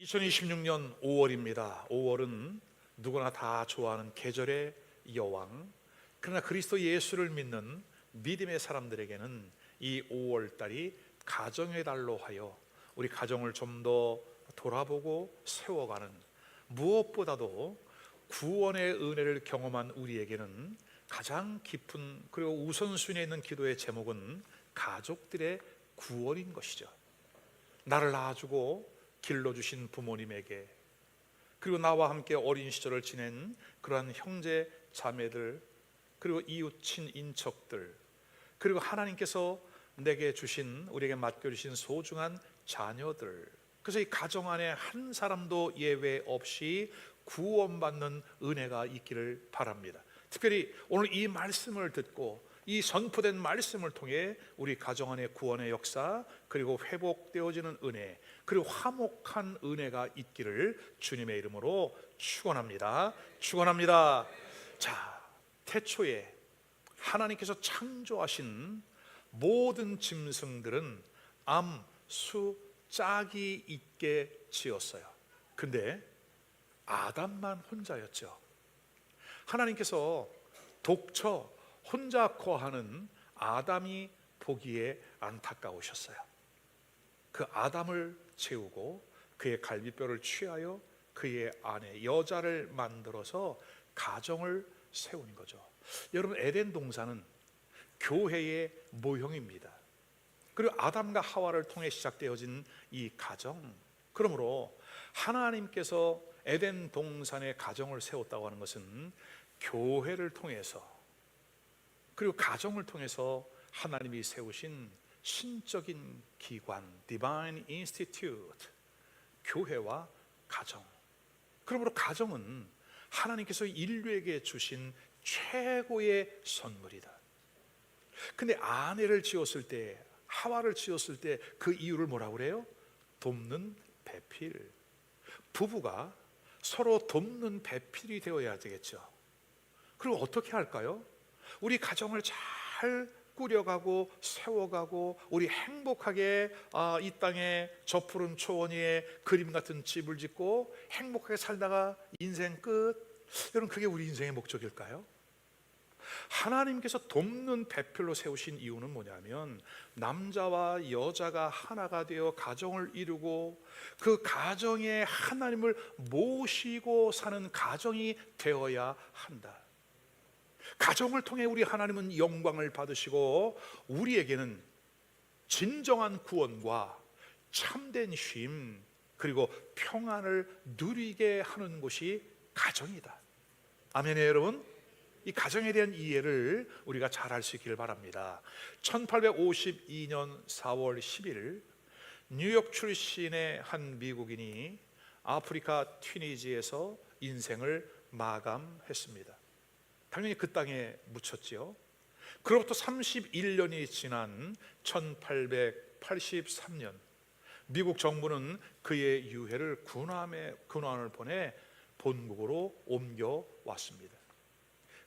2026년 5월입니다. 5월은 누구나 다 좋아하는 계절의 여왕. 그러나 그리스도 예수를 믿는 믿음의 사람들에게는 이 5월 달이 가정의 달로 하여 우리 가정을 좀 더 돌아보고 세워가는, 무엇보다도 구원의 은혜를 경험한 우리에게는 가장 깊은 그리고 우선순위에 있는 기도의 제목은 가족들의 구원인 것이죠. 나를 낳아주고 길러주신 부모님에게, 그리고 나와 함께 어린 시절을 지낸 그러한 형제 자매들, 그리고 이웃 친인척들, 그리고 하나님께서 내게 주신, 우리에게 맡겨주신 소중한 자녀들, 그래서 이 가정 안에 한 사람도 예외 없이 구원받는 은혜가 있기를 바랍니다. 특별히 오늘 이 말씀을 듣고 이 선포된 말씀을 통해 우리 가정 안의 구원의 역사, 그리고 회복되어지는 은혜, 그리고 화목한 은혜가 있기를 주님의 이름으로 축원합니다. 축원합니다. 자, 태초에 하나님께서 창조하신 모든 짐승들은 암, 수, 짝이 있게 지었어요. 근데 아담만 혼자였죠. 하나님께서 독처 혼자 거하는 아담이 보기에 안타까우셨어요. 그 아담을 재우고 그의 갈비뼈를 취하여 그의 아내 여자를 만들어서 가정을 세운 거죠. 여러분, 에덴 동산은 교회의 모형입니다. 그리고 아담과 하와를 통해 시작되어진 이 가정, 그러므로 하나님께서 에덴 동산의 가정을 세웠다고 하는 것은 교회를 통해서, 그리고 가정을 통해서 하나님이 세우신 신적인 기관, Divine Institute, 교회와 가정. 그러므로 가정은 하나님께서 인류에게 주신 최고의 선물이다. 근데 아내를 지었을 때, 하와를 지었을 때 그 이유를 뭐라고 그래요? 돕는 배필. 부부가 서로 돕는 배필이 되어야 되겠죠. 그리고 어떻게 할까요? 우리 가정을 잘 꾸려가고 세워가고 우리 행복하게 이 땅에 저 푸른 초원 위에 그림 같은 집을 짓고 행복하게 살다가 인생 끝. 여러분, 그게 우리 인생의 목적일까요? 하나님께서 돕는 배필로 세우신 이유는 뭐냐면, 남자와 여자가 하나가 되어 가정을 이루고 그 가정에 하나님을 모시고 사는 가정이 되어야 한다. 가정을 통해 우리 하나님은 영광을 받으시고 우리에게는 진정한 구원과 참된 쉼, 그리고 평안을 누리게 하는 곳이 가정이다. 아멘이에요, 여러분? 이 가정에 대한 이해를 우리가 잘 할 수 있기를 바랍니다. 1852년 4월 10일 뉴욕 출신의 한 미국인이 아프리카 튀니지에서 인생을 마감했습니다. 당연히 그 땅에 묻혔지요. 그로부터 31년이 지난 1883년 미국 정부는 그의 유해를 군함을 보내 본국으로 옮겨왔습니다.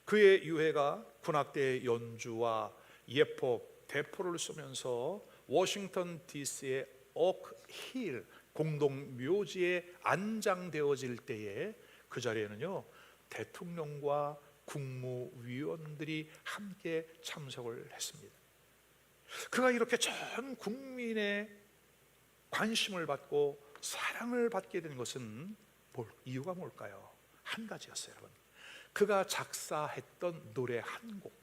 그의 유해가 군악대의 연주와 예포, 대포를 쏘면서 워싱턴 DC의 오크힐 공동묘지에 안장되어질 때에 그 자리에는요, 대통령과 국무위원들이 함께 참석을 했습니다. 그가 이렇게 전 국민의 관심을 받고 사랑을 받게 된 것은 이유가 뭘까요? 한 가지였어요, 여러분. 그가 작사했던 노래 한 곡.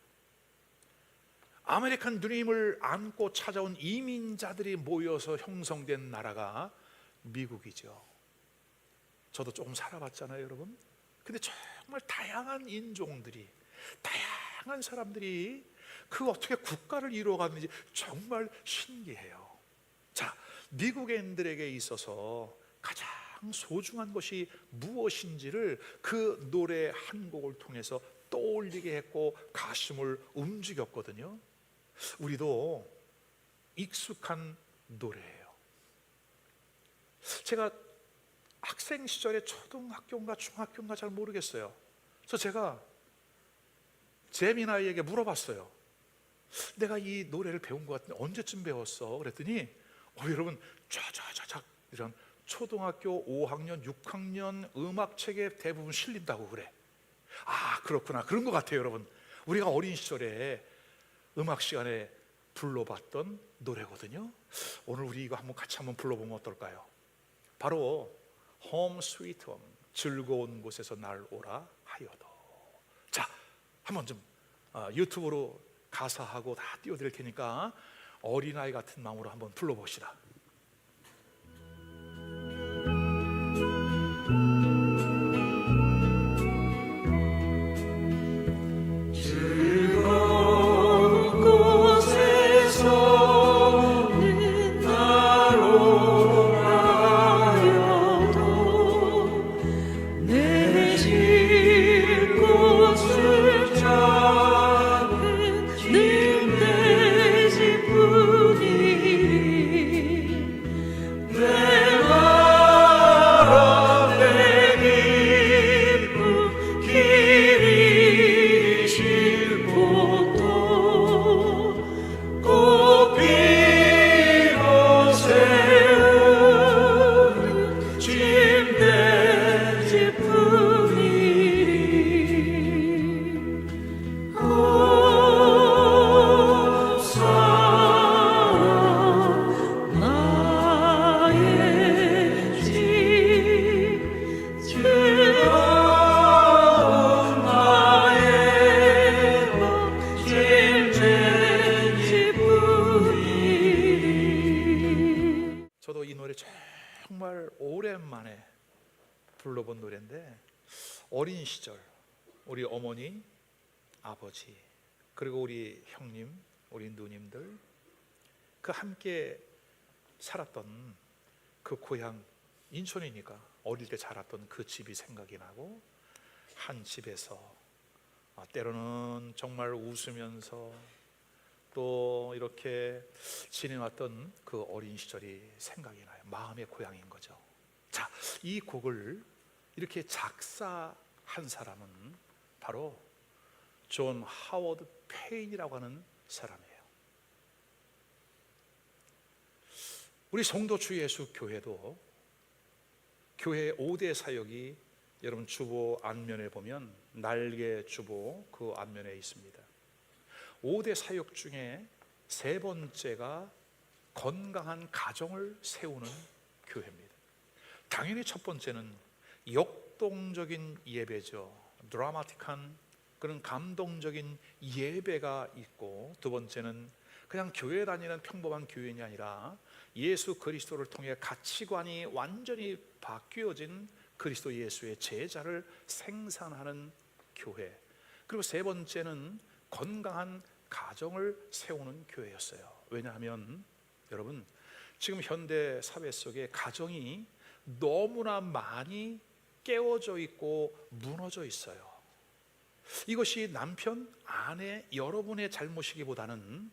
아메리칸 드림을 안고 찾아온 이민자들이 모여서 형성된 나라가 미국이죠. 저도 조금 살아봤잖아요, 여러분. 근데 정말 다양한 인종들이, 다양한 사람들이 그 어떻게 국가를 이루어갔는지 정말 신기해요. 자, 미국인들에게 있어서 가장 소중한 것이 무엇인지를 그 노래 한 곡을 통해서 떠올리게 했고 가슴을 움직였거든요. 우리도 익숙한 노래예요. 제가 학생 시절에 초등학교인가 중학교인가 잘 모르겠어요. 그래서 제가 재민아이에게 물어봤어요. 내가 이 노래를 배운 것 같은데 언제쯤 배웠어? 그랬더니 여러분, 쫙쫙쫙 이런 초등학교 5학년, 6학년 음악책에 대부분 실린다고 그래. 아, 그렇구나. 그런 것 같아요, 여러분. 우리가 어린 시절에 음악 시간에 불러봤던 노래거든요. 오늘 우리 이거 같이 한번 불러보면 어떨까요? 바로 Home Sweet Home, 즐거운 곳에서 날 오라 하여도. 자, 한번 좀 유튜브로 가사하고 다 띄워드릴 테니까 어린아이 같은 마음으로 한번 불러봅시다. 저도 이 노래 정말 오랜만에 불러본 노래인데, 어린 시절 우리 어머니, 아버지, 그리고 우리 형님, 우리 누님들 그 함께 살았던 그 고향, 인천이니까 어릴 때 자랐던 그 집이 생각이 나고, 한 집에서 때로는 정말 웃으면서 또 이렇게 지내왔던 그 어린 시절이 생각이 나요. 마음의 고향인 거죠. 자, 이 곡을 이렇게 작사한 사람은 바로 존 하워드 페인이라고 하는 사람이에요. 우리 성도 주 예수 교회도 교회의 5대 사역이 여러분 주보 앞면에 보면 날개 주보 그 앞면에 있습니다. 5대 사역 중에 세 번째가 건강한 가정을 세우는 교회입니다. 당연히 첫 번째는 역동적인 예배죠. 드라마틱한 그런 감동적인 예배가 있고, 두 번째는 그냥 교회 다니는 평범한 교인이 아니라 예수 그리스도를 통해 가치관이 완전히 바뀌어진 그리스도 예수의 제자를 생산하는 교회. 그리고 세 번째는 건강한 가정을 세우는 교회였어요. 왜냐하면 여러분, 지금 현대 사회 속에 가정이 너무나 많이 깨어져 있고 무너져 있어요. 이것이 남편, 아내, 여러분의 잘못이기보다는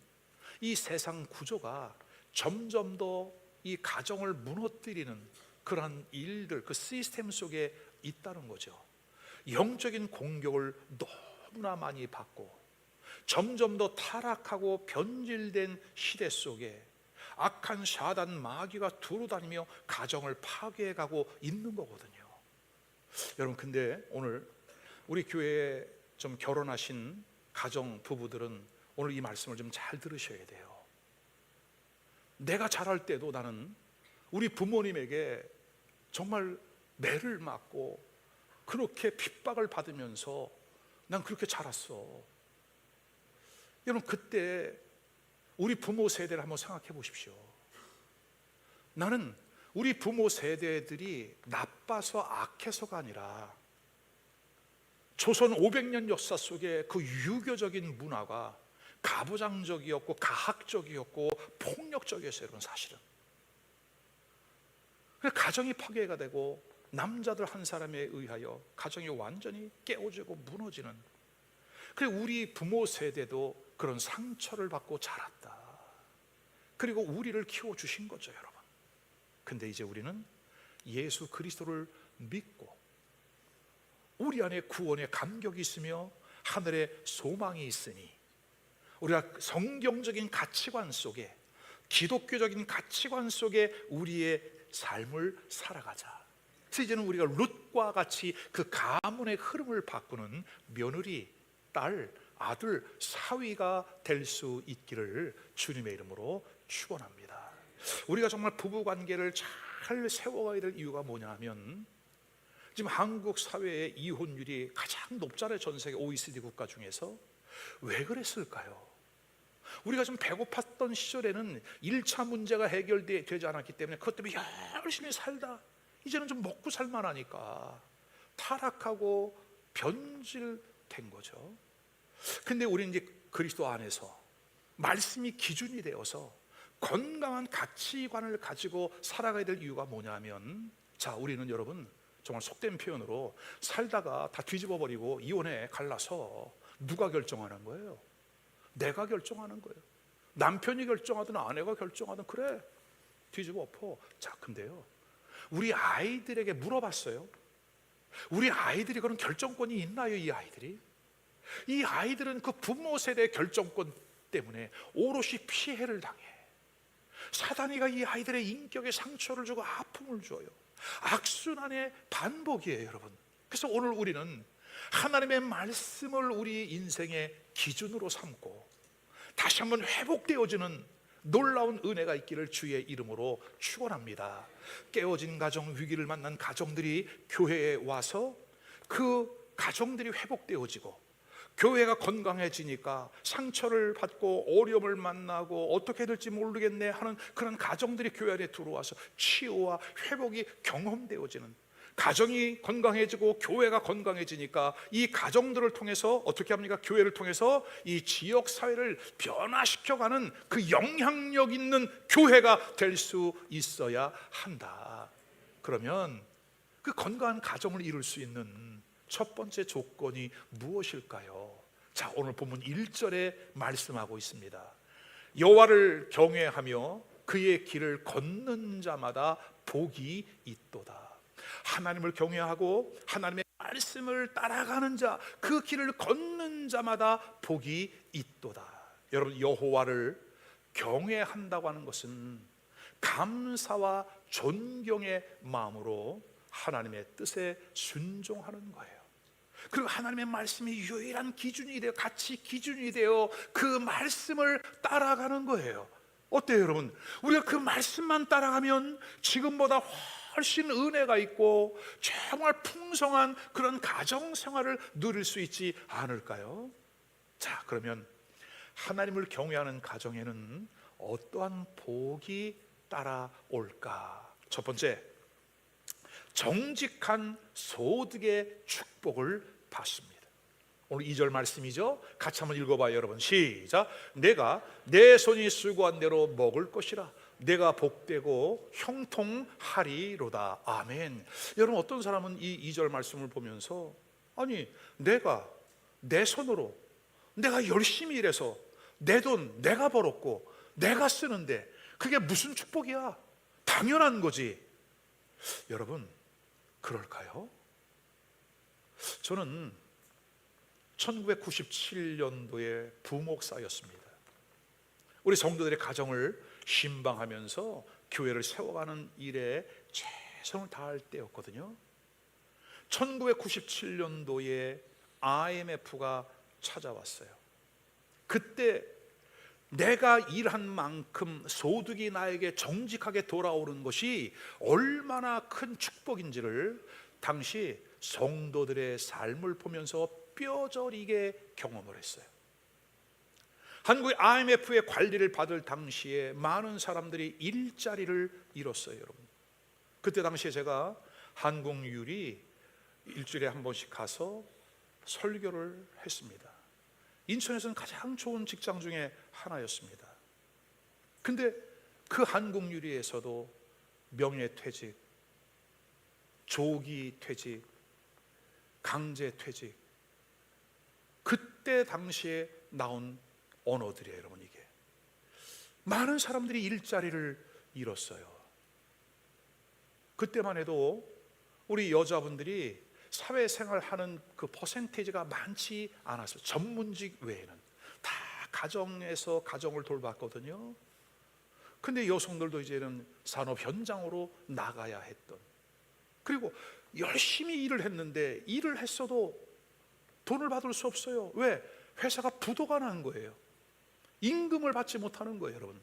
이 세상 구조가 점점 더 이 가정을 무너뜨리는 그러한 일들, 그 시스템 속에 있다는 거죠. 영적인 공격을 너무나 많이 받고 점점 더 타락하고 변질된 시대 속에 악한 사단 마귀가 두루다니며 가정을 파괴해가고 있는 거거든요. 여러분, 근데 오늘 우리 교회에 좀 결혼하신 가정 부부들은 오늘 이 말씀을 좀 잘 들으셔야 돼요. 내가 자랄 때도 나는 우리 부모님에게 정말 매를 맞고 그렇게 핍박을 받으면서 난 그렇게 자랐어. 여러분, 그때 우리 부모 세대를 한번 생각해 보십시오. 나는 우리 부모 세대들이 나빠서 악해서가 아니라 조선 500년 역사 속에 그 유교적인 문화가 가부장적이었고 가학적이었고 폭력적이었어요. 여러분, 사실은 가정이 파괴가 되고 남자들 한 사람에 의하여 가정이 완전히 깨어지고 무너지는, 그리고 우리 부모 세대도 그런 상처를 받고 자랐다. 그리고 우리를 키워주신 거죠, 여러분. 근데 이제 우리는 예수 그리스도를 믿고 우리 안에 구원의 감격이 있으며 하늘의 소망이 있으니 우리가 성경적인 가치관 속에, 기독교적인 가치관 속에 우리의 삶을 살아가자. 그래서 이제는 우리가 룻과 같이 그 가문의 흐름을 바꾸는 며느리, 딸, 아들, 사위가 될 수 있기를 주님의 이름으로 축원합니다. 우리가 정말 부부관계를 잘 세워가야 될 이유가 뭐냐 하면, 지금 한국 사회의 이혼율이 가장 높잖아요. 전 세계 OECD 국가 중에서. 왜 그랬을까요? 우리가 좀 배고팠던 시절에는 1차 문제가 해결되지 않았기 때문에 그것 때문에 열심히 살다 이제는 좀 먹고 살만하니까 타락하고 변질된 거죠. 근데 우리는 이제 그리스도 안에서 말씀이 기준이 되어서 건강한 가치관을 가지고 살아가야 될 이유가 뭐냐면, 자, 우리는 여러분 정말 속된 표현으로 살다가 다 뒤집어 버리고 이혼해 갈라서 누가 결정하는 거예요? 내가 결정하는 거예요. 남편이 결정하든 아내가 결정하든 그래 뒤집어 엎어. 자, 근데요, 우리 아이들에게 물어봤어요. 우리 아이들이 그런 결정권이 있나요? 이 아이들은 그 부모 세대의 결정권 때문에 오롯이 피해를 당해. 사단이가 이 아이들의 인격에 상처를 주고 아픔을 줘요. 악순환의 반복이에요, 여러분. 그래서 오늘 우리는 하나님의 말씀을 우리 인생의 기준으로 삼고 다시 한번 회복되어지는 놀라운 은혜가 있기를 주의 이름으로 축원합니다. 깨어진 가정, 위기를 만난 가정들이 교회에 와서 그 가정들이 회복되어지고 교회가 건강해지니까 상처를 받고 어려움을 만나고 어떻게 될지 모르겠네 하는 그런 가정들이 교회 안에 들어와서 치유와 회복이 경험되어지는, 가정이 건강해지고 교회가 건강해지니까 이 가정들을 통해서 어떻게 합니까? 교회를 통해서 이 지역 사회를 변화시켜가는 그 영향력 있는 교회가 될 수 있어야 한다. 그러면 그 건강한 가정을 이룰 수 있는 첫 번째 조건이 무엇일까요? 자, 오늘 본문 1절에 말씀하고 있습니다. 여호와를 경외하며 그의 길을 걷는 자마다 복이 있도다. 하나님을 경외하고 하나님의 말씀을 따라가는 자, 그 길을 걷는 자마다 복이 있도다. 여러분, 여호와를 경외한다고 하는 것은 감사와 존경의 마음으로 하나님의 뜻에 순종하는 거예요. 그리고 하나님의 말씀이 유일한 기준이 되어, 가치 기준이 되어 그 말씀을 따라가는 거예요. 어때요, 여러분? 우리가 그 말씀만 따라가면 지금보다 훨씬 은혜가 있고 정말 풍성한 그런 가정생활을 누릴 수 있지 않을까요? 자, 그러면 하나님을 경외하는 가정에는 어떠한 복이 따라올까? 첫 번째, 정직한 소득의 축복을 받습니다. 오늘 2절 말씀이죠. 같이 한번 읽어봐요, 여러분. 시작. 내가 내 손이 수고한 대로 먹을 것이라. 내가 복되고 형통하리로다. 아멘. 여러분, 어떤 사람은 이 2절 말씀을 보면서, 아니, 내가 내 손으로 내가 열심히 일해서 내 돈 내가 벌었고 내가 쓰는데 그게 무슨 축복이야? 당연한 거지. 여러분, 그럴까요? 저는 1997년도에 부목사였습니다. 우리 성도들의 가정을 신방하면서 교회를 세워가는 일에 최선을 다할 때였거든요. 1997년도에 IMF가 찾아왔어요. 그때 내가 일한 만큼 소득이 나에게 정직하게 돌아오는 것이 얼마나 큰 축복인지를 당시 성도들의 삶을 보면서 뼈저리게 경험을 했어요. 한국의 IMF의 관리를 받을 당시에 많은 사람들이 일자리를 잃었어요, 여러분. 그때 당시에 제가 한국유리 일주일에 한 번씩 가서 설교를 했습니다. 인천에서는 가장 좋은 직장 중에 하나였습니다. 근데 그 한국유리에서도 명예퇴직, 조기퇴직, 강제퇴직, 그때 당시에 나온 언어들이에요, 여러분. 이게 많은 사람들이 일자리를 잃었어요. 그때만 해도 우리 여자분들이 사회생활하는 그 퍼센테이지가 많지 않았어요. 전문직 외에는 다 가정에서 가정을 돌봤거든요. 근데 여성들도 이제는 산업 현장으로 나가야 했던, 그리고 열심히 일을 했는데 일을 했어도 돈을 받을 수 없어요. 왜? 회사가 부도가 난 거예요. 임금을 받지 못하는 거예요, 여러분.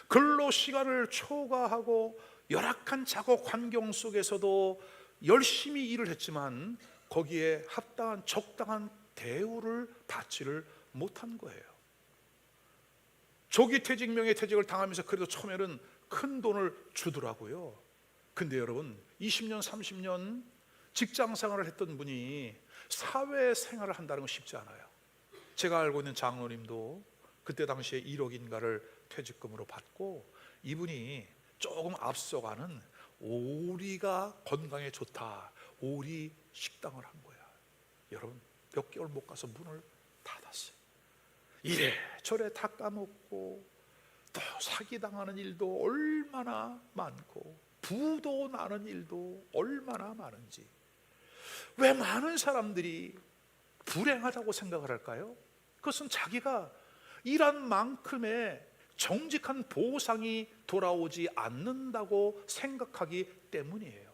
근로 시간을 초과하고 열악한 작업 환경 속에서도 열심히 일을 했지만 거기에 합당한 적당한 대우를 받지를 못한 거예요. 조기퇴직, 명예퇴직을 당하면서 그래도 처음에는 큰 돈을 주더라고요. 근데 여러분, 20년, 30년 직장 생활을 했던 분이 사회생활을 한다는 건 쉽지 않아요. 제가 알고 있는 장로님도 그때 당시에 1억인가를 퇴직금으로 받고, 이분이 조금 앞서가는 오리가 건강에 좋다, 오리 식당을 한 거야. 여러분, 몇 개월 못 가서 문을 닫았어요. 이래 저래 다 까먹고, 또 사기당하는 일도 얼마나 많고 부도 나는 일도 얼마나 많은지. 왜 많은 사람들이 불행하다고 생각을 할까요? 그것은 자기가 일한 만큼의 정직한 보상이 돌아오지 않는다고 생각하기 때문이에요.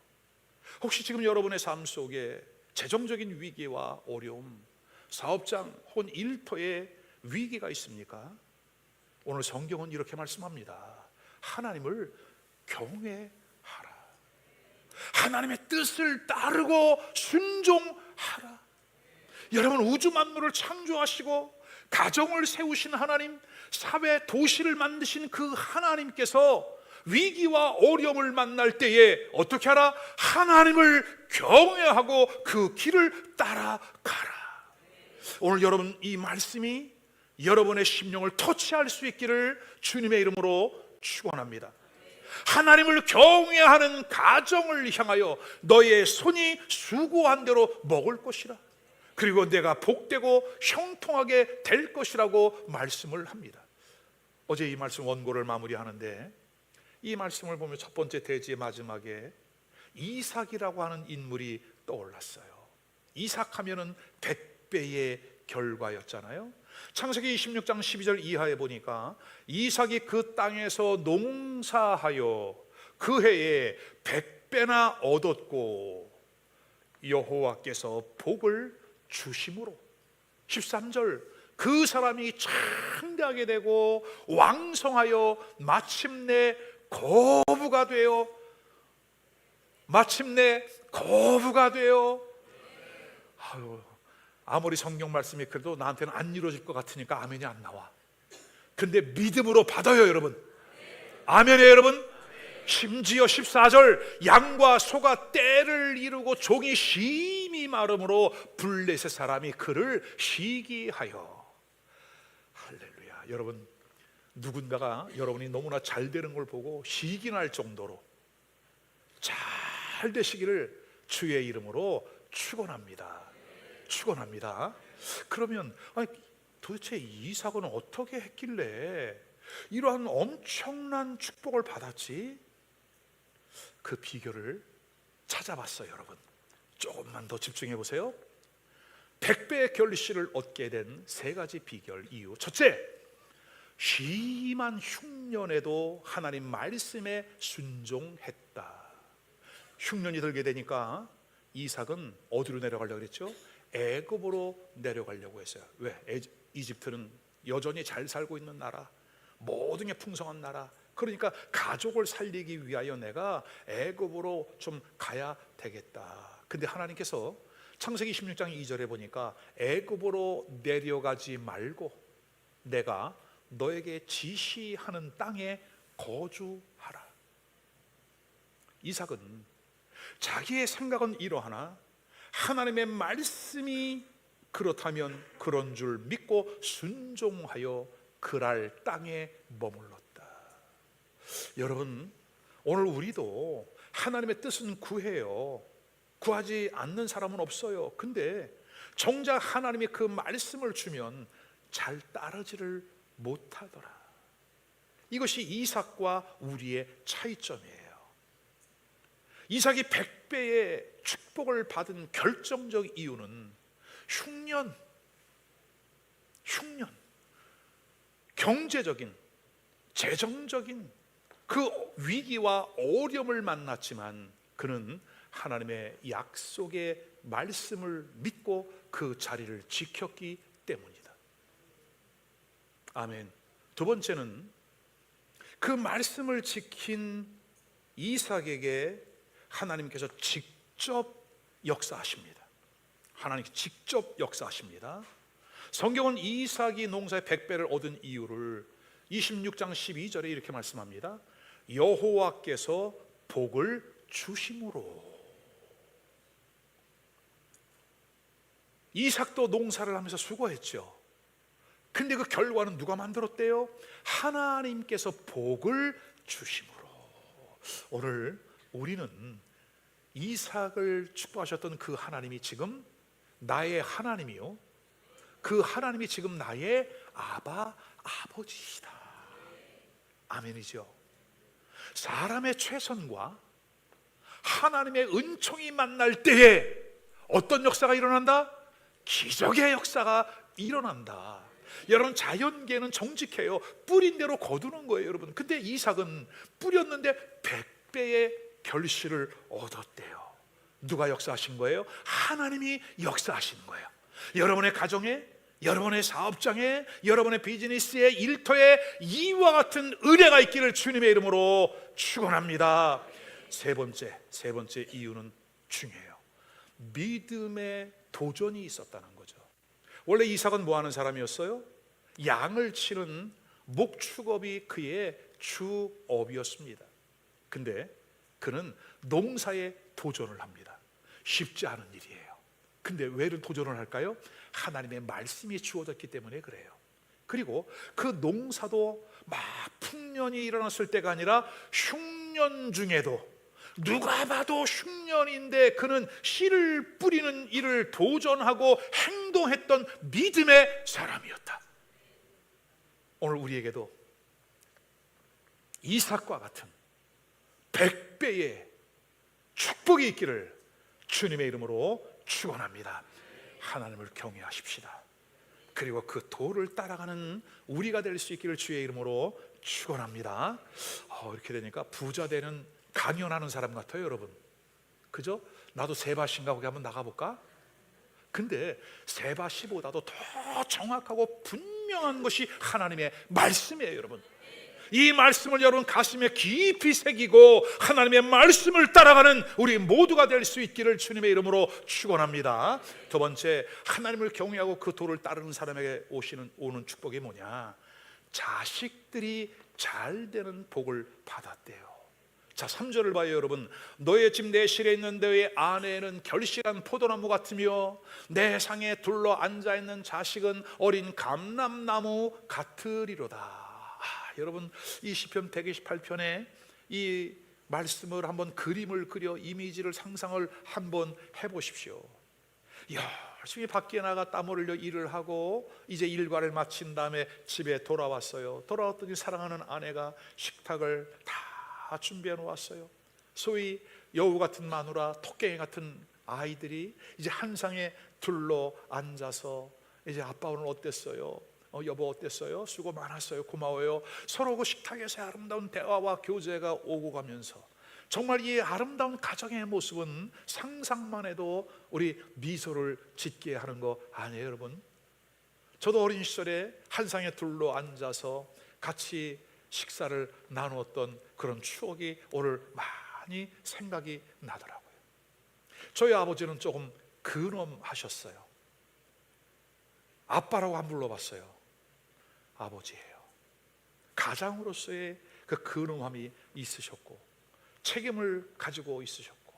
혹시 지금 여러분의 삶 속에 재정적인 위기와 어려움, 사업장 혹은 일터에 위기가 있습니까? 오늘 성경은 이렇게 말씀합니다. 하나님을 경외하라. 하나님의 뜻을 따르고 순종하라. 여러분, 우주 만물을 창조하시고 가정을 세우신 하나님, 사회 도시를 만드신 그 하나님께서 위기와 어려움을 만날 때에 어떻게 하라? 하나님을 경외하고 그 길을 따라가라. 오늘 여러분, 이 말씀이 여러분의 심령을 터치할 수 있기를 주님의 이름으로 축원합니다. 하나님을 경외하는 가정을 향하여 너의 손이 수고한 대로 먹을 것이라, 그리고 내가 복되고 형통하게 될 것이라고 말씀을 합니다. 어제 이 말씀 원고를 마무리하는데, 이 말씀을 보면 첫 번째 대지의 마지막에 이삭이라고 하는 인물이 떠올랐어요. 이삭 하면은 100배의 결과였잖아요. 창세기 26장 12절 이하에 보니까 이삭이 그 땅에서 농사하여 그 해에 100배나 얻었고 여호와께서 복을 주심으로, 13절, 그 사람이 창대하게 되고 왕성하여 마침내 거부가 되어, 아무리 성경 말씀이 그래도 나한테는 안 이루어질 것 같으니까 아멘이 안 나와. 근데 믿음으로 받아요, 여러분. 아멘이에요, 여러분. 심지어 14절, 양과 소가 때를 이루고 종이 심히 마름으로 블레셋 사람이 그를 시기하여. 할렐루야. 여러분, 누군가가 여러분이 너무나 잘 되는 걸 보고 시기날 정도로 잘 되시기를 주의 이름으로 축원합니다. 축원합니다. 그러면 도대체 이삭은 어떻게 했길래 이러한 엄청난 축복을 받았지? 그 비결을 찾아봤어요. 여러분, 조금만 더 집중해 보세요. 100배의 결실을 얻게 된 세 가지 비결, 이유. 첫째, 심한 흉년에도 하나님 말씀에 순종했다. 흉년이 들게 되니까 이삭은 어디로 내려가려고 그랬죠? 애굽으로 내려가려고 했어요. 왜? 이집트는 여전히 잘 살고 있는 나라, 모든 게 풍성한 나라. 그러니까 가족을 살리기 위하여 내가 애굽으로 좀 가야 되겠다. 근데 하나님께서 창세기 16장 2절에 보니까 애굽으로 내려가지 말고 내가 너에게 지시하는 땅에 거주하라. 이삭은 자기의 생각은 이러하나 하나님의 말씀이 그렇다면 그런 줄 믿고 순종하여 그랄 땅에 머물렀다. 여러분, 오늘 우리도 하나님의 뜻은 구해요. 구하지 않는 사람은 없어요. 근데 정작 하나님이 그 말씀을 주면 잘 따르지를 못하더라. 이것이 이삭과 우리의 차이점이에요. 이삭이 100배의 축복을 받은 결정적 이유는 흉년, 경제적인, 재정적인 그 위기와 어려움을 만났지만 그는 하나님의 약속의 말씀을 믿고 그 자리를 지켰기 때문이다. 아멘. 두 번째는 그 말씀을 지킨 이삭에게 하나님께서 직접 역사하십니다. 하나님 직접 역사하십니다. 성경은 이삭이 농사의 100배를 얻은 이유를 26장 12절에 이렇게 말씀합니다. 여호와께서 복을 주심으로. 이삭도 농사를 하면서 수고했죠. 근데 그 결과는 누가 만들었대요? 하나님께서 복을 주심으로. 오늘 우리는 이삭을 축복하셨던 그 하나님이 지금 나의 하나님이요, 그 하나님이 지금 나의 아버지시다. 아멘이죠. 사람의 최선과 하나님의 은총이 만날 때에 어떤 역사가 일어난다? 기적의 역사가 일어난다. 여러분, 자연계는 정직해요. 뿌린 대로 거두는 거예요, 여러분. 근데 이삭은 뿌렸는데 100배의 결실을 얻었대요. 누가 역사하신 거예요? 하나님이 역사하신 거예요. 여러분의 가정에, 여러분의 사업장에, 여러분의 비즈니스에, 일터에 이와 같은 은혜가 있기를 주님의 이름으로 축원합니다. 세 번째 이유는 중요해요. 믿음의 도전이 있었다는 거죠. 원래 이삭은 뭐 하는 사람이었어요? 양을 치는 목축업이 그의 주업이었습니다. 근데 그는 농사에 도전을 합니다. 쉽지 않은 일이에요. 근데 왜 이런 도전을 할까요? 하나님의 말씀이 주어졌기 때문에 그래요. 그리고 그 농사도 막 풍년이 일어났을 때가 아니라 흉년 중에도, 누가 봐도 흉년인데 그는 씨를 뿌리는 일을 도전하고 행동했던 믿음의 사람이었다. 오늘 우리에게도 이삭과 같은 100배의 축복이 있기를 주님의 이름으로 축원합니다. 하나님을 경외하십시다. 그리고 그 도를 따라가는 우리가 될 수 있기를 주의 이름으로 축원합니다. 이렇게 되니까 부자 되는 강연하는 사람 같아요, 여러분. 그죠? 나도 세바시인가 거기 한번 나가볼까? 근데 세바시보다도 더 정확하고 분명한 것이 하나님의 말씀이에요, 여러분. 이 말씀을 여러분 가슴에 깊이 새기고 하나님의 말씀을 따라가는 우리 모두가 될 수 있기를 주님의 이름으로 축원합니다. 두 번째, 하나님을 경외하고 그 도를 따르는 사람에게 오는 축복이 뭐냐? 자식들이 잘 되는 복을 받았대요. 자, 3절을 봐요, 여러분. 너의 집 내 실에 있는 너의 아내는 결실한 포도나무 같으며 내 상에 둘러 앉아있는 자식은 어린 감람나무 같으리로다. 여러분, 이 시편 128편에 이 말씀을 한번 그림을 그려 이미지를 상상을 한번 해보십시오. 열심히 밖에 나가 땀 흘려 일을 하고 이제 일과를 마친 다음에 집에 돌아왔어요. 돌아왔더니 사랑하는 아내가 식탁을 다 준비해 놓았어요. 소위 여우 같은 마누라, 토깽이 같은 아이들이 이제 한 상에 둘러 앉아서 이제 아빠 오늘 어땠어요? 여보 어땠어요? 수고 많았어요. 고마워요. 서로 그 식탁에서 아름다운 대화와 교제가 오고 가면서 정말 이 아름다운 가정의 모습은 상상만 해도 우리 미소를 짓게 하는 거 아니에요, 여러분? 저도 어린 시절에 한 상에 둘러 앉아서 같이 식사를 나누었던 그런 추억이 오늘 많이 생각이 나더라고요. 저희 아버지는 조금 근엄하셨어요. 아빠라고 안 불러봤어요. 아버지예요. 가장으로서의 그 근엄함이 있으셨고 책임을 가지고 있으셨고,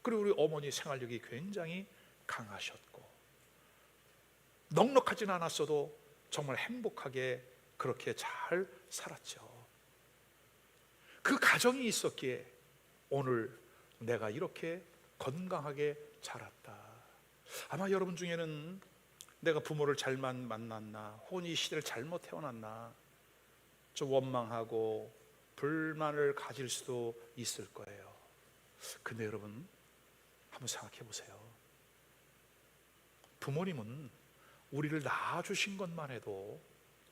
그리고 우리 어머니 생활력이 굉장히 강하셨고 넉넉하진 않았어도 정말 행복하게 그렇게 잘 살았죠. 그 가정이 있었기에 오늘 내가 이렇게 건강하게 자랐다. 아마 여러분 중에는 내가 부모를 잘못 만났나, 혹은 이 시대를 잘못 태어났나 좀 원망하고 불만을 가질 수도 있을 거예요. 근데 여러분 한번 생각해 보세요. 부모님은 우리를 낳아주신 것만 해도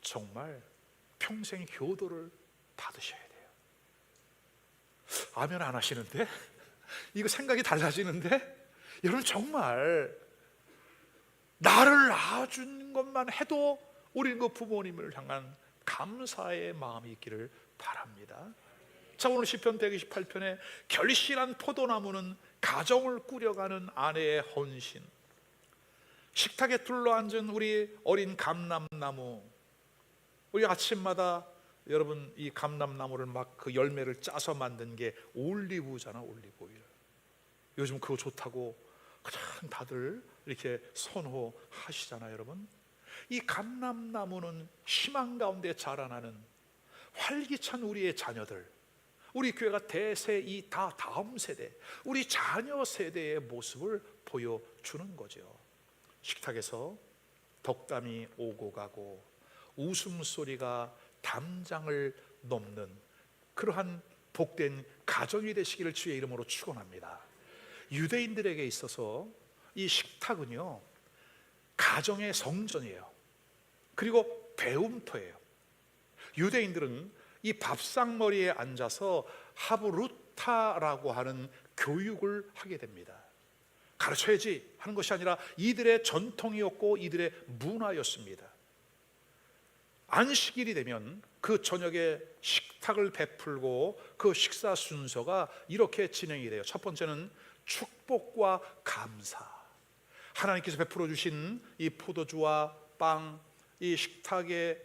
정말 평생 효도를 받으셔야 돼요. 아멘 안 하시는데? 이거 생각이 달라지는데? 여러분, 정말 나를 낳아준 것만 해도 우리는 그 부모님을 향한 감사의 마음이 있기를 바랍니다. 자, 오늘 시편 128편에 결실한 포도나무는 가정을 꾸려가는 아내의 헌신, 식탁에 둘러앉은 우리 어린 감람나무, 우리 아침마다 여러분 이 감람나무를 막 그 열매를 짜서 만든 게 올리브잖아, 올리브오일. 요즘 그거 좋다고 그냥 다들 이렇게 선호하시잖아요. 여러분, 이 감람나무는 희망 가운데 자라나는 활기찬 우리의 자녀들, 우리 교회가 대세 이 다음 세대, 우리 자녀 세대의 모습을 보여주는 거죠. 식탁에서 덕담이 오고 가고 웃음소리가 담장을 넘는 그러한 복된 가정이 되시기를 주의 이름으로 축원합니다. 유대인들에게 있어서 이 식탁은요, 가정의 성전이에요. 그리고 배움터예요. 유대인들은 이 밥상머리에 앉아서 하브루타라고 하는 교육을 하게 됩니다. 가르쳐야지 하는 것이 아니라 이들의 전통이었고 이들의 문화였습니다. 안식일이 되면 그 저녁에 식탁을 베풀고 그 식사 순서가 이렇게 진행이 돼요. 첫 번째는 축복과 감사. 하나님께서 베풀어 주신 이 포도주와 빵, 이 식탁에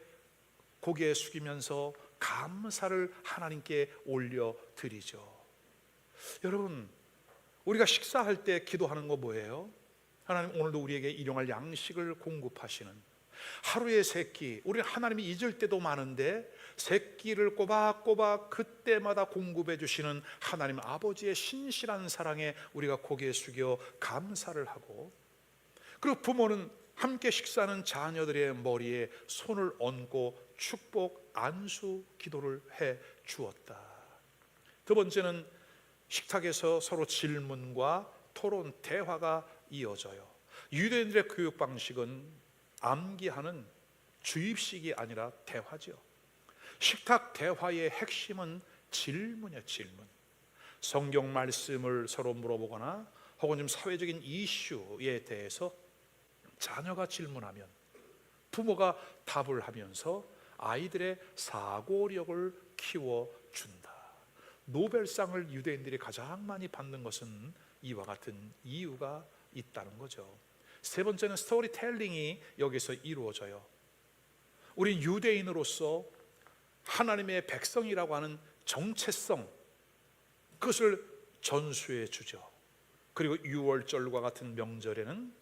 고개 숙이면서 감사를 하나님께 올려드리죠. 여러분, 우리가 식사할 때 기도하는 거 뭐예요? 하나님, 오늘도 우리에게 일용할 양식을 공급하시는, 하루의 세 끼, 우리는 하나님이 잊을 때도 많은데 세 끼를 꼬박꼬박 그때마다 공급해 주시는 하나님 아버지의 신실한 사랑에 우리가 고개 숙여 감사를 하고, 그리고 부모는 함께 식사하는 자녀들의 머리에 손을 얹고 축복, 안수 기도를 해 주었다. 두 번째는 식탁에서 서로 질문과 토론, 대화가 이어져요. 유대인들의 교육 방식은 암기하는 주입식이 아니라 대화죠. 식탁 대화의 핵심은 질문이에요. 질문. 성경 말씀을 서로 물어보거나 혹은 좀 사회적인 이슈에 대해서 자녀가 질문하면 부모가 답을 하면서 아이들의 사고력을 키워준다. 노벨상을 유대인들이 가장 많이 받는 것은 이와 같은 이유가 있다는 거죠. 세 번째는 스토리텔링이 여기서 이루어져요. 우리 유대인으로서 하나님의 백성이라고 하는 정체성, 그것을 전수해 주죠. 그리고 유월절과 같은 명절에는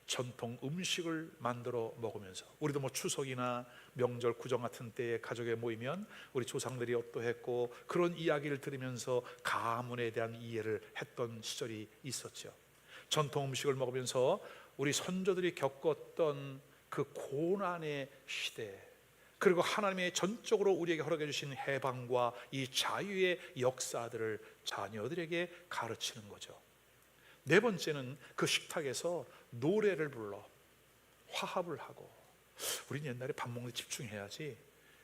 전통 음식을 만들어 먹으면서, 우리도 뭐 추석이나 명절 구정 같은 때에 가족에 모이면 우리 조상들이 어떠했고 그런 이야기를 들으면서 가문에 대한 이해를 했던 시절이 있었죠. 전통 음식을 먹으면서 우리 선조들이 겪었던 그 고난의 시대, 그리고 하나님의 전적으로 우리에게 허락해 주신 해방과 이 자유의 역사들을 자녀들에게 가르치는 거죠. 네 번째는 그 식탁에서 노래를 불러 화합을 하고, 우린 옛날에 밥 먹는 데 집중해야지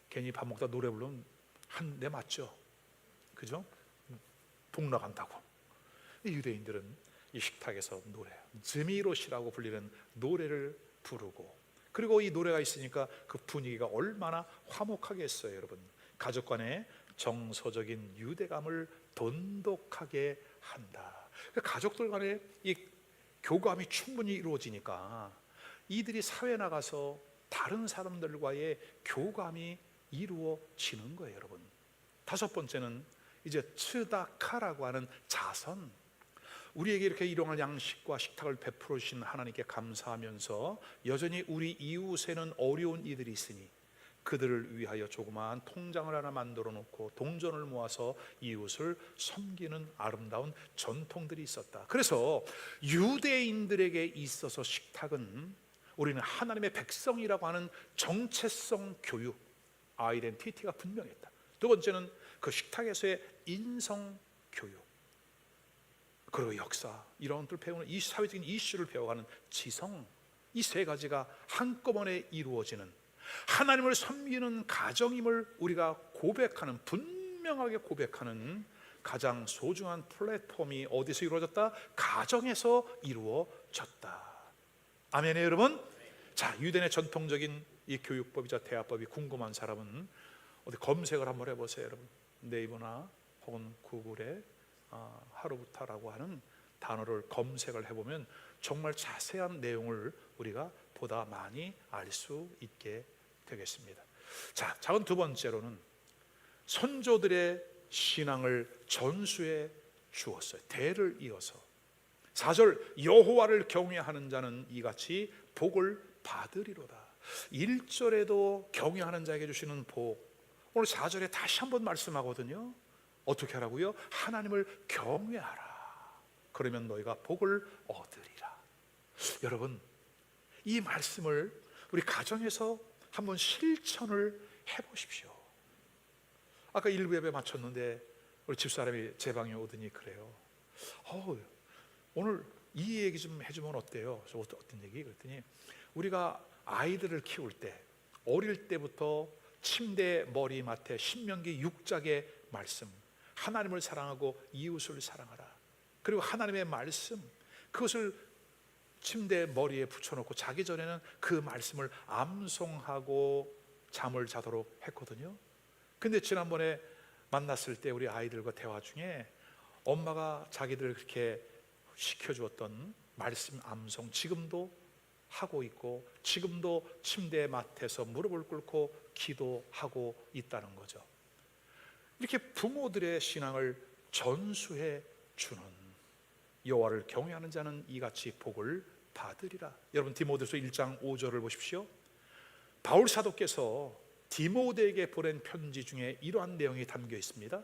괜히 밥 먹다 노래 부르면 한 대 맞죠. 그죠? 복 나간다고. 유대인들은 이 식탁에서 노래, 즈미롯이라고 불리는 노래를 부르고, 그리고 이 노래가 있으니까 그 분위기가 얼마나 화목하겠어요. 여러분, 가족 간의 정서적인 유대감을 돈독하게 한다. 가족들 간의 이 교감이 충분히 이루어지니까 이들이 사회에 나가서 다른 사람들과의 교감이 이루어지는 거예요. 여러분, 다섯 번째는 이제 츠다카라고 하는 자선. 우리에게 이렇게 일용할 양식과 식탁을 베풀어 주신 하나님께 감사하면서 여전히 우리 이웃에는 어려운 이들이 있으니 그들을 위하여 조그마한 통장을 하나 만들어 놓고 동전을 모아서 이웃을 섬기는 아름다운 전통들이 있었다. 그래서 유대인들에게 있어서 식탁은 우리는 하나님의 백성이라고 하는 정체성 교육, 아이덴티티가 분명했다. 두 번째는 그 식탁에서의 인성 교육, 그리고 역사, 이런 것들을 배우는, 이 사회적인 이슈를 배워가는 지성, 이 세 가지가 한꺼번에 이루어지는 하나님을 섬기는 가정임을 우리가 고백하는, 분명하게 고백하는 가장 소중한 플랫폼이 어디서 이루어졌다? 가정에서 이루어졌다. 아멘이에요, 여러분? 자, 유대인의 전통적인 이 교육법이자 대화법이 궁금한 사람은 어디 검색을 한번 해보세요, 여러분. 네이버나 혹은 구글에 하루부타라고 하는 단어를 검색을 해보면 정말 자세한 내용을 우리가 보다 많이 알 수 있게 되겠습니다. 자, 작은 두 번째로는 선조들의 신앙을 전수해 주었어요. 대를 이어서 4절 여호와를 경외하는 자는 이같이 복을 받으리로다. 1절에도 경외하는 자에게 주시는 복, 오늘 4절에 다시 한번 말씀하거든요. 어떻게 하라고요? 하나님을 경외하라. 그러면 너희가 복을 얻으리라. 여러분, 이 말씀을 우리 가정에서 한번 실천을 해보십시오. 아까 일부 예배 마쳤는데 우리 집사람이 제 방에 오더니 그래요. 오늘 이 얘기 좀 해주면 어때요? 저 어떤 얘기? 그랬더니 우리가 아이들을 키울 때 어릴 때부터 침대 머리맡에 신명기 6장의 말씀, 하나님을 사랑하고 이웃을 사랑하라. 그리고 하나님의 말씀, 그것을 침대 머리에 붙여놓고 자기 전에는 그 말씀을 암송하고 잠을 자도록 했거든요. 근데 지난번에 만났을 때 우리 아이들과 대화 중에 엄마가 자기들 그렇게 시켜주었던 말씀 암송 지금도 하고 있고, 지금도 침대 맡에서 무릎을 꿇고 기도하고 있다는 거죠. 이렇게 부모들의 신앙을 전수해 주는, 여호와를 경외하는 자는 이같이 복을 받으리라. 여러분, 디모데후서 1장 5절을 보십시오. 바울 사도께서 디모데에게 보낸 편지 중에 이러한 내용이 담겨 있습니다.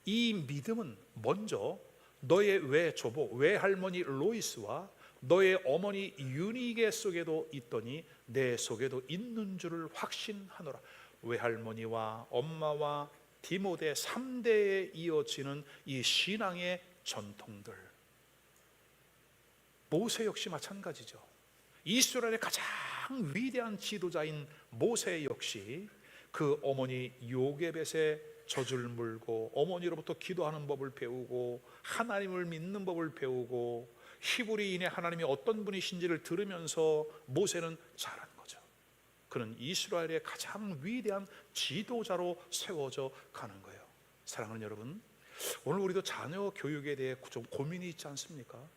이 믿음은 먼저 너의 외조부 외할머니 로이스와 너의 어머니 유니게 속에도 있더니 내 속에도 있는 줄을 확신하노라. 외할머니와 엄마와 디모데 3대에 이어지는 이 신앙의 전통들, 모세 역시 마찬가지죠. 이스라엘의 가장 위대한 지도자인 모세 역시 그 어머니 요게벳의 젖을 물고 어머니로부터 기도하는 법을 배우고 하나님을 믿는 법을 배우고 히브리인의 하나님이 어떤 분이신지를 들으면서 모세는 자란 거죠. 그는 이스라엘의 가장 위대한 지도자로 세워져 가는 거예요. 사랑하는 여러분, 오늘 우리도 자녀 교육에 대해 좀 고민이 있지 않습니까?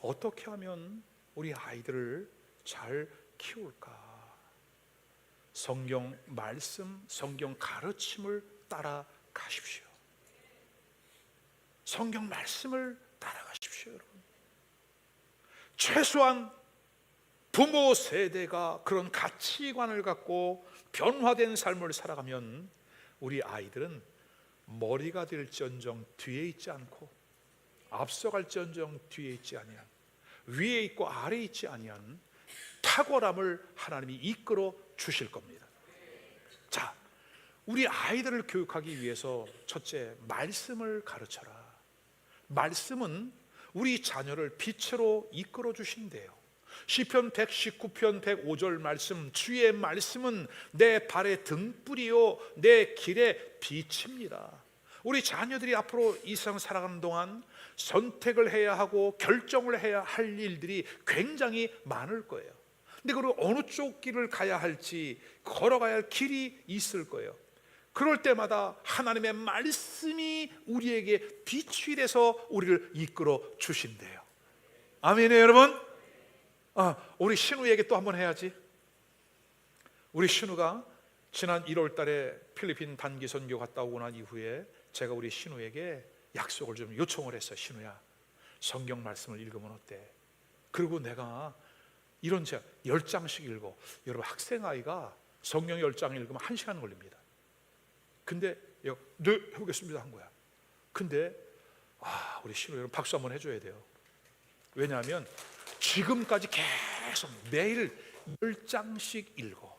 어떻게 하면 우리 아이들을 잘 키울까? 성경 말씀, 성경 가르침을 따라가십시오. 성경 말씀을 따라가십시오, 여러분. 최소한 부모 세대가 그런 가치관을 갖고 변화된 삶을 살아가면 우리 아이들은 머리가 될지언정 뒤에 있지 않고 앞서갈지언정 뒤에 있지 아니한, 위에 있고 아래에 있지 아니한 탁월함을 하나님이 이끌어 주실 겁니다. 자, 우리 아이들을 교육하기 위해서 첫째, 말씀을 가르쳐라. 말씀은 우리 자녀를 빛으로 이끌어 주신대요. 시편 119편 105절 말씀, 주의 말씀은 내 발의 등불이요 내 길의 빛입니다. 우리 자녀들이 앞으로 이 세상 살아가는 동안 선택을 해야 하고 결정을 해야 할 일들이 굉장히 많을 거예요. 근데 그리고 어느 쪽 길을 가야 할지, 걸어가야 할 길이 있을 거예요. 그럴 때마다 하나님의 말씀이 우리에게 빛이 돼서 우리를 이끌어 주신대요. 아멘이에요, 여러분? 우리 신우에게 또 한번 해야지. 우리 신우가 지난 1월 달에 필리핀 단기 선교 갔다 오고 난 이후에 제가 우리 신우에게 약속을 좀 요청을 했어요. 신우야, 성경 말씀을 읽으면 어때? 그리고 내가 이런 책 10장씩 읽어. 여러분, 학생 아이가 성경 10장 읽으면 1시간 걸립니다. 근데 네, 해보겠습니다 한 거야. 근데 우리 신우 여러분 박수 한번 해줘야 돼요. 왜냐하면 지금까지 계속 매일 10장씩 읽어.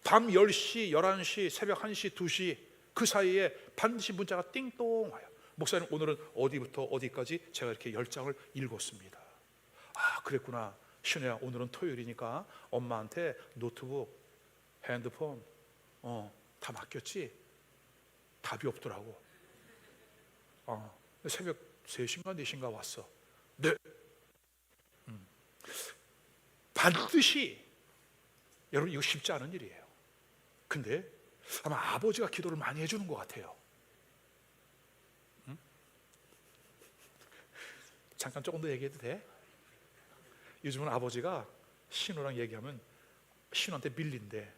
밤 10시, 11시, 새벽 1시, 2시 그 사이에 반드시 문자가 띵동 와요. 목사님, 오늘은 어디부터 어디까지 제가 이렇게 10장을 읽었습니다. 그랬구나. 신우야, 오늘은 토요일이니까 엄마한테 노트북, 핸드폰 다 맡겼지? 답이 없더라고. 새벽 3시인가 4시인가 왔어. 네. 반드시, 여러분 이거 쉽지 않은 일이에요. 근데 아마 아버지가 기도를 많이 해주는 것 같아요. 잠깐 조금 더 얘기해도 돼? 요즘은 아버지가 신우랑 얘기하면 신우한테 밀린대.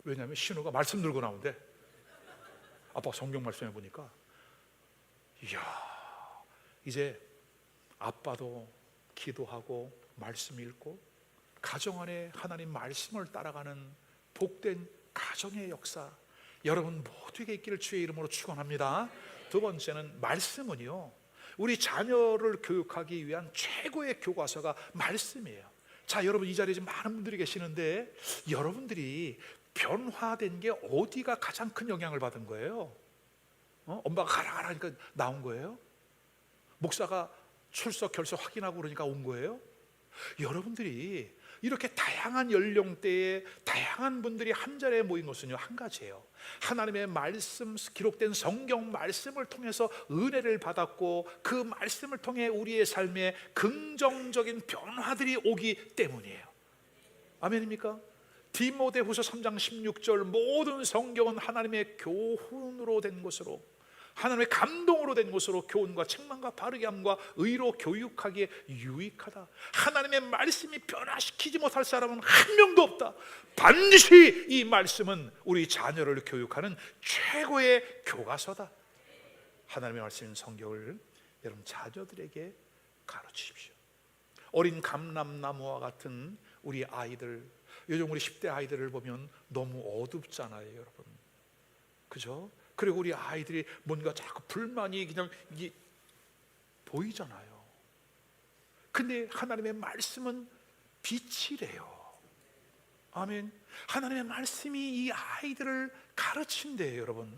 왜냐하면 신우가 말씀 들고 나온대. 아빠 성경 말씀해 보니까, 이야, 이제 아빠도 기도하고 말씀 읽고 가정 안에 하나님 말씀을 따라가는 복된 가정의 역사, 여러분 모두에게 있기를 주의 이름으로 축원합니다. 두 번째는, 말씀은요, 우리 자녀를 교육하기 위한 최고의 교과서가 말씀이에요. 자, 여러분 이 자리에 지금 많은 분들이 계시는데, 여러분들이 변화된 게 어디가 가장 큰 영향을 받은 거예요? 엄마가 가라 하니까 나온 거예요? 목사가 출석 결석 확인하고 그러니까 온 거예요? 여러분들이 이렇게 다양한 연령대에 다양한 분들이 한 자리에 모인 것은요, 한 가지예요. 하나님의 말씀, 기록된 성경 말씀을 통해서 은혜를 받았고, 그 말씀을 통해 우리의 삶에 긍정적인 변화들이 오기 때문이에요. 아멘입니까? 디모데후서 3장 16절, 모든 성경은 하나님의 교훈으로 된 것으로, 하나님의 감동으로 된 것으로 교훈과 책망과 바르게 함과 의로 교육하기에 유익하다. 하나님의 말씀이 변화시키지 못할 사람은 한 명도 없다. 반드시 이 말씀은 우리 자녀를 교육하는 최고의 교과서다. 하나님의 말씀인 성경을 여러분 자녀들에게 가르치십시오. 어린 감람나무와 같은 우리 아이들, 요즘 우리 10대 아이들을 보면 너무 어둡잖아요, 여러분. 그죠? 그리고 우리 아이들이 뭔가 자꾸 불만이 그냥 이게 보이잖아요. 근데 하나님의 말씀은 빛이래요. 아멘. 하나님의 말씀이 이 아이들을 가르친대요, 여러분.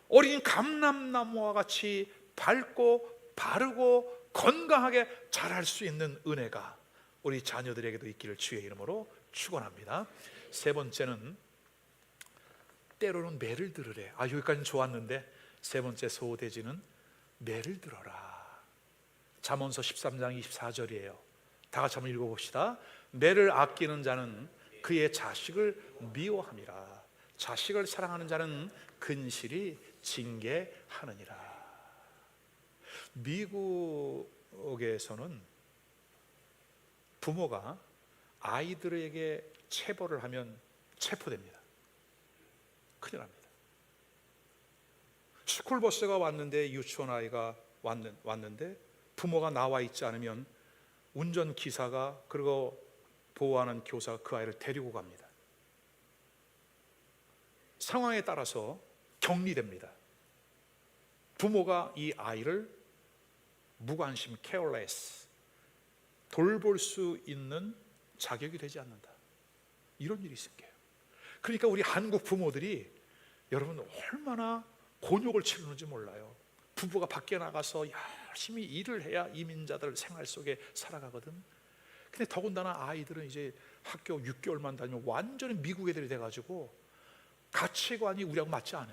어린 감람나무와 같이 밝고 바르고 건강하게 자랄 수 있는 은혜가 우리 자녀들에게도 있기를 주의 이름으로 축원합니다. 세 번째는, 때로는 매를 들으래. 여기까지는 좋았는데 세 번째 소대지는 매를 들어라. 잠언서 13장 24절이에요. 다 같이 한번 읽어봅시다. 매를 아끼는 자는 그의 자식을 미워함이라. 자식을 사랑하는 자는 근실이 징계하느니라. 미국에서는 부모가 아이들에게 체벌을 하면 체포됩니다. 큰일 납니다. 스쿨버스가 왔는데, 유치원 아이가 왔는데 부모가 나와 있지 않으면 운전기사가, 그리고 보호하는 교사가 그 아이를 데리고 갑니다. 상황에 따라서 격리됩니다. 부모가 이 아이를 무관심, careless, 돌볼 수 있는 자격이 되지 않는다. 이런 일이 있을게요. 그러니까 우리 한국 부모들이 여러분 얼마나 곤욕을 치르는지 몰라요. 부부가 밖에 나가서 열심히 일을 해야 이민자들 생활 속에 살아가거든. 근데 더군다나 아이들은 이제 학교 6개월만 다니면 완전히 미국 애들이 돼가지고 가치관이 우리하고 맞지 않아.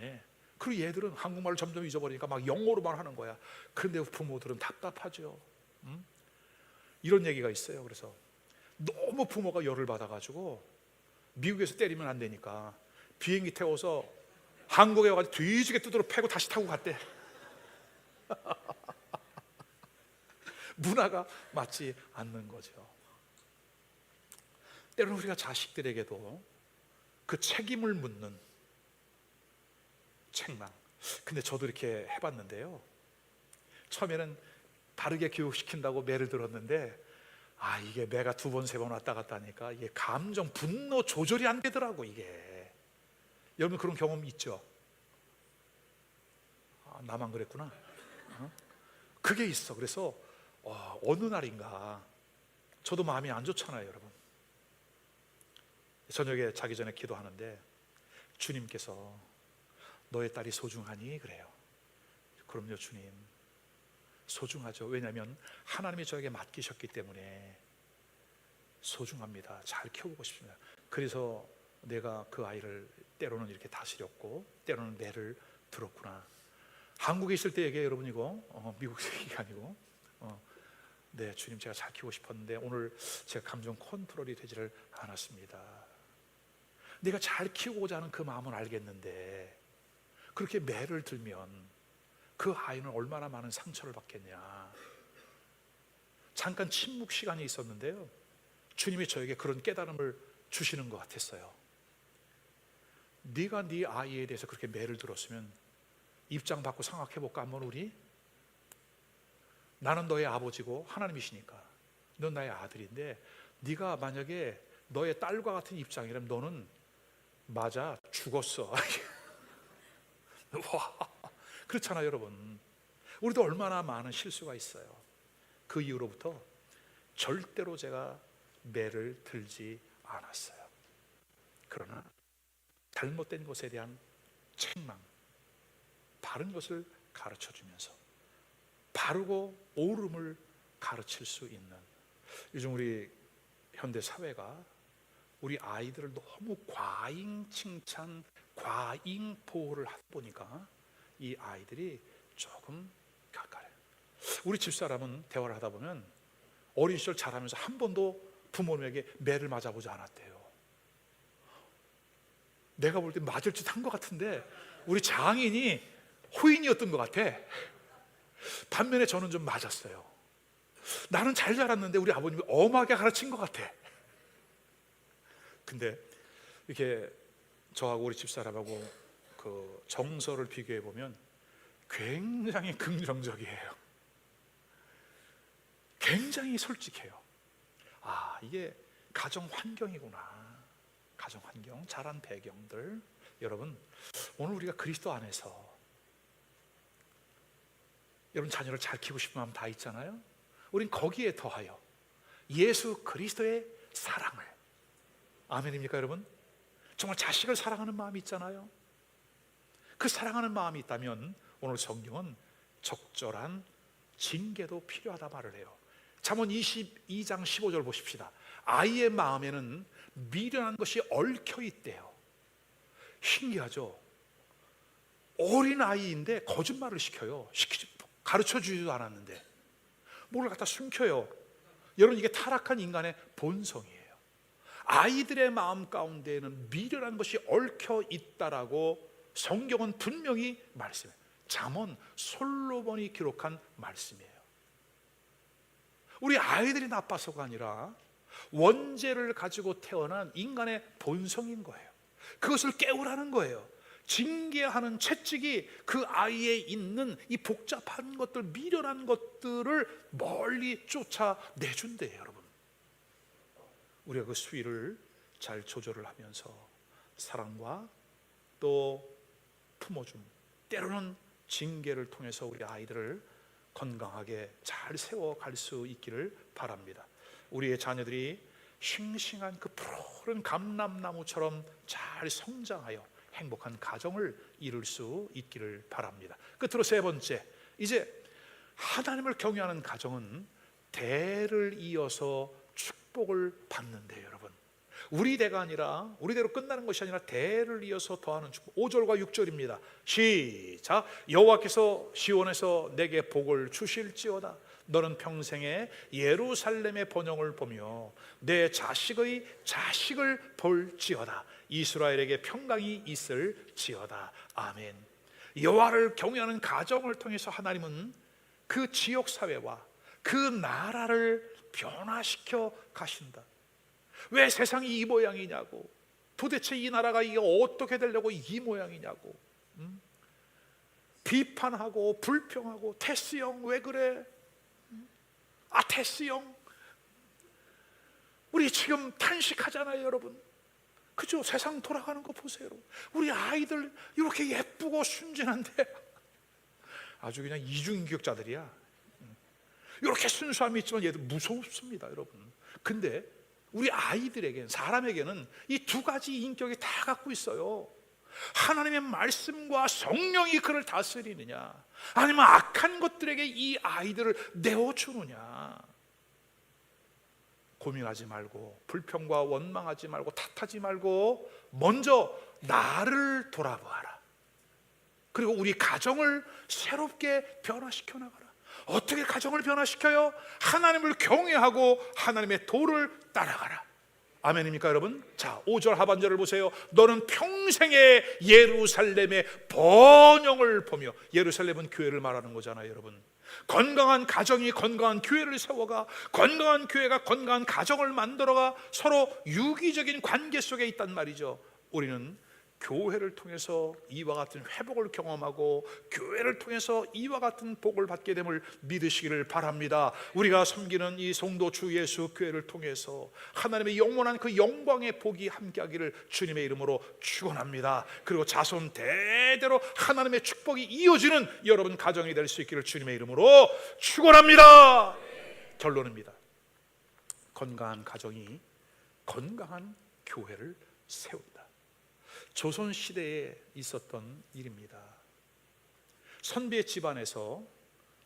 그리고 얘들은 한국말을 점점 잊어버리니까 막 영어로만 하는 거야. 그런데 부모들은 답답하죠. 이런 얘기가 있어요. 그래서 너무 부모가 열을 받아가지고 미국에서 때리면 안 되니까 비행기 태워서 한국에 와가지고 뒤지게 두드러 패고 다시 타고 갔대. 문화가 맞지 않는 거죠. 때로는 우리가 자식들에게도 그 책임을 묻는 책망. 근데 저도 이렇게 해봤는데요, 처음에는 바르게 교육시킨다고 매를 들었는데 이게 매가 2번 3번 왔다 갔다 하니까 이게 감정, 분노 조절이 안 되더라고. 이게 여러분 그런 경험 있죠? 나만 그랬구나. 그게 있어. 그래서 어느 날인가 저도 마음이 안 좋잖아요, 여러분. 저녁에 자기 전에 기도하는데 주님께서 너의 딸이 소중하니? 그래요. 그럼요 주님, 소중하죠. 왜냐하면 하나님이 저에게 맡기셨기 때문에 소중합니다. 잘 키우고 싶습니다. 그래서 내가 그 아이를 때로는 이렇게 다스렸고 때로는 매를 들었구나. 한국에 있을 때 얘기해요 여러분. 이거 미국 얘기가 아니고 네, 주님 제가 잘 키우고 싶었는데 오늘 제가 감정 컨트롤이 되지를 않았습니다. 내가 잘 키우고자 하는 그 마음은 알겠는데 그렇게 매를 들면 그 아이는 얼마나 많은 상처를 받겠냐. 잠깐 침묵 시간이 있었는데요, 주님이 저에게 그런 깨달음을 주시는 것 같았어요. 네가 네 아이에 대해서 그렇게 매를 들었으면 입장 바꾸고 생각해볼까 한번 우리? 나는 너의 아버지고 하나님이시니까 넌 나의 아들인데 네가 만약에 너의 딸과 같은 입장이라면 너는 맞아 죽었어. 와, 그렇잖아요 여러분. 우리도 얼마나 많은 실수가 있어요. 그 이후로부터 절대로 제가 매를 들지 않았어요. 그러나 잘못된 것에 대한 책망, 바른 것을 가르쳐주면서 바르고 옳음을 가르칠 수 있는, 요즘 우리 현대 사회가 우리 아이들을 너무 과잉 칭찬, 과잉 보호를 하다 보니까 이 아이들이 조금 가까워요. 우리 집사람은 대화를 하다 보면 어린 시절 자라면서 한 번도 부모님에게 매를 맞아보지 않았대요. 내가 볼 때 맞을 짓 한 것 같은데 우리 장인이 호인이었던 것 같아. 반면에 저는 좀 맞았어요. 나는 잘 자랐는데 우리 아버님이 엄하게 가르친 것 같아. 근데 이렇게 저하고 우리 집사람하고 그 정서를 비교해 보면 굉장히 긍정적이에요. 굉장히 솔직해요. 아, 이게 가정 환경이구나. 가정 환경, 자란 배경들. 여러분, 오늘 우리가 그리스도 안에서 여러분 자녀를 잘 키우고 싶은 마음 다 있잖아요. 우린 거기에 더하여 예수 그리스도의 사랑을, 아멘입니까 여러분? 정말 자식을 사랑하는 마음이 있잖아요. 그 사랑하는 마음이 있다면 오늘 성경은 적절한 징계도 필요하다 말을 해요. 잠언 22장 15절 보십시다. 아이의 마음에는 미련한 것이 얽혀 있대요. 신기하죠? 어린 아이인데 거짓말을 시켜요. 가르쳐주지도 않았는데 뭘 갖다 숨겨요. 여러분, 이게 타락한 인간의 본성이에요. 아이들의 마음 가운데에는 미련한 것이 얽혀 있다라고 성경은 분명히 말씀해요. 잠언 솔로몬이 기록한 말씀이에요. 우리 아이들이 나빠서가 아니라 원죄를 가지고 태어난 인간의 본성인 거예요. 그것을 깨우라는 거예요. 징계하는 채찍이 그 아이에 있는 이 복잡한 것들, 미련한 것들을 멀리 쫓아내준대요. 여러분, 우리가 그 수위를 잘 조절을 하면서 사랑과 또 품어줌, 때로는 징계를 통해서 우리 아이들을 건강하게 잘 세워갈 수 있기를 바랍니다. 우리의 자녀들이 싱싱한 그 푸른 감람나무처럼 잘 성장하여 행복한 가정을 이룰 수 있기를 바랍니다. 끝으로 세 번째, 이제 하나님을 경외하는 가정은 대를 이어서 축복을 받는데요. 여러분, 우리 대가 아니라 우리대로 끝나는 것이 아니라 대를 이어서 더하는 축복. 5절과 6절입니다. 시작. 여호와께서 시온에서 내게 복을 주실지어다. 너는 평생에 예루살렘의 번영을 보며 내 자식의 자식을 볼지어다. 이스라엘에게 평강이 있을지어다. 아멘. 여호와를 경외하는 가정을 통해서 하나님은 그 지역 사회와 그 나라를 변화시켜 가신다. 왜 세상이 이 모양이냐고, 도대체 이 나라가 이게 어떻게 되려고 이 모양이냐고 비판하고 불평하고, 테스 형 왜 그래? 아, 테스 형 우리 지금 탄식하잖아요 여러분. 그죠? 세상 돌아가는 거 보세요. 우리 아이들 이렇게 예쁘고 순진한데 아주 그냥 이중인격자들이야. 이렇게 순수함이 있지만 얘들 무섭습니다 여러분. 근데 우리 아이들에게는, 사람에게는 이 두 가지 인격이 다 갖고 있어요. 하나님의 말씀과 성령이 그를 다스리느냐, 아니면 악한 것들에게 이 아이들을 내어주느냐. 고민하지 말고, 불평과 원망하지 말고, 탓하지 말고 먼저 나를 돌아보아라. 그리고 우리 가정을 새롭게 변화시켜 나가라. 어떻게 가정을 변화시켜요? 하나님을 경외하고 하나님의 도를 따라가라. 아멘입니까 여러분? 자, 5절 하반절을 보세요. 너는 평생에 예루살렘의 번영을 보며, 예루살렘은 교회를 말하는 거잖아요 여러분. 건강한 가정이 건강한 교회를 세워가, 건강한 교회가 건강한 가정을 만들어가 서로 유기적인 관계 속에 있단 말이죠. 우리는 교회를 통해서 이와 같은 회복을 경험하고 교회를 통해서 이와 같은 복을 받게 됨을 믿으시기를 바랍니다. 우리가 섬기는 이 성도 주 예수 교회를 통해서 하나님의 영원한 그 영광의 복이 함께하기를 주님의 이름으로 축원합니다. 그리고 자손 대대로 하나님의 축복이 이어지는 여러분 가정이 될 수 있기를 주님의 이름으로 축원합니다. 결론입니다. 건강한 가정이 건강한 교회를 세운다. 조선시대에 있었던 일입니다. 선비의 집안에서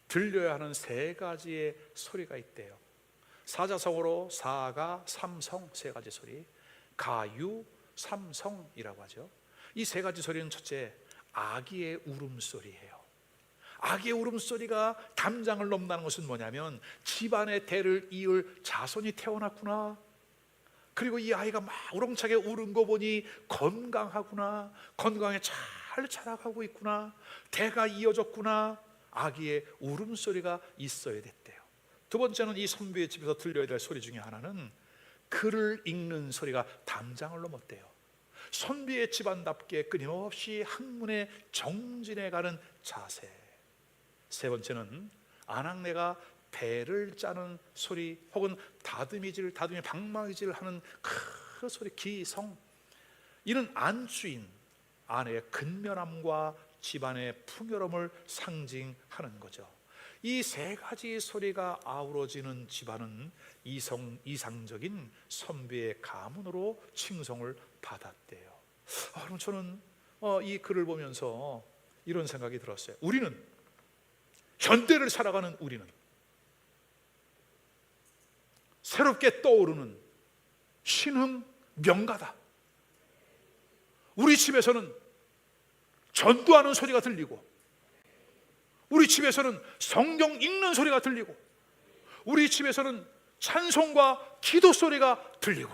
들려야 하는 세 가지의 소리가 있대요. 사자성어로 사가, 삼성, 세 가지 소리, 가유, 삼성이라고 하죠. 이 세 가지 소리는 첫째, 아기의 울음소리예요. 아기의 울음소리가 담장을 넘나는 것은 뭐냐면 집안의 대를 이을 자손이 태어났구나, 그리고 이 아이가 막 우렁차게 우는 거 보니 건강하구나, 건강에 잘 자라가고 있구나, 대가 이어졌구나, 아기의 울음소리가 있어야 됐대요. 두 번째는 이 선비의 집에서 들려야 될 소리 중에 하나는 글을 읽는 소리가 담장을 넘었대요. 선비의 집안답게 끊임없이 학문에 정진해가는 자세. 세 번째는 아낙네가 배를 짜는 소리, 혹은 다듬이질, 방망이질 하는 그 소리, 기성. 이는 안주인 아내의 근면함과 집안의 풍요로움을 상징하는 거죠. 이 세 가지 소리가 아우러지는 집안은 이상적인 선비의 가문으로 칭송을 받았대요. 그럼 저는 이 글을 보면서 이런 생각이 들었어요. 우리는, 현대를 살아가는 우리는, 새롭게 떠오르는 신흥 명가다. 우리 집에서는 전도하는 소리가 들리고, 우리 집에서는 성경 읽는 소리가 들리고, 우리 집에서는 찬송과 기도 소리가 들리고,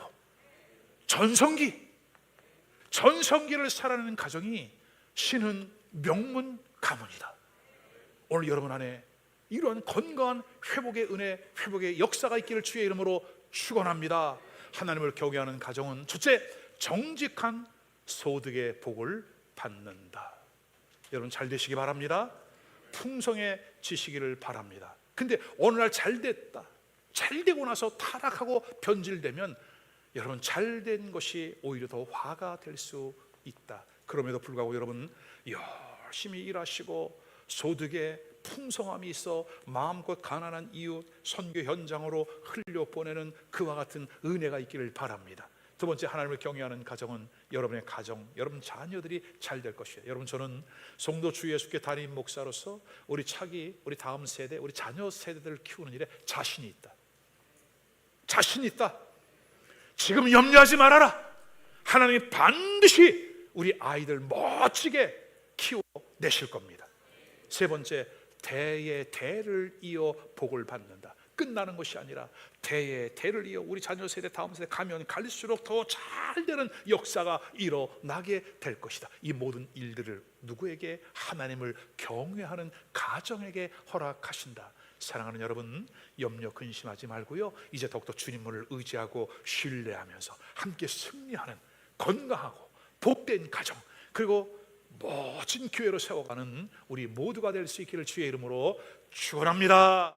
전성기를 살아내는 가정이 신흥 명문 가문이다. 오늘 여러분 안에 이러한 건강한 회복의 은혜, 회복의 역사가 있기를 주의 이름으로 축원합니다. 하나님을 경외하는 가정은 첫째, 정직한 소득의 복을 받는다. 여러분 잘 되시기 바랍니다. 풍성해지시기를 바랍니다. 근데 어느 날 잘됐다, 잘되고 나서 타락하고 변질되면 여러분 잘된 것이 오히려 더 화가 될 수 있다. 그럼에도 불구하고 여러분 열심히 일하시고 소득에 풍성함이 있어 마음껏 가난한 이웃 선교 현장으로 흘려보내는 그와 같은 은혜가 있기를 바랍니다. 두 번째, 하나님을 경외하는 가정은 여러분의 가정, 여러분 자녀들이 잘 될 것이에요. 여러분, 저는 성도 주 예수께 담임 목사로서 우리 차기, 우리 다음 세대, 우리 자녀 세대들을 키우는 일에 자신이 있다. 자신 있다. 지금 염려하지 말아라. 하나님이 반드시 우리 아이들 멋지게 키워내실 겁니다. 세 번째, 대의 대를 이어 복을 받는다. 끝나는 것이 아니라 대의 대를 이어 우리 자녀 세대, 다음 세대 가면 갈수록 더 잘 되는 역사가 일어나게 될 것이다. 이 모든 일들을 누구에게? 하나님을 경외하는 가정에게 허락하신다. 사랑하는 여러분, 염려 근심하지 말고요, 이제 더욱더 주님을 의지하고 신뢰하면서 함께 승리하는 건강하고 복된 가정, 그리고 멋진 교회로 세워가는 우리 모두가 될 수 있기를 주의 이름으로 축원합니다.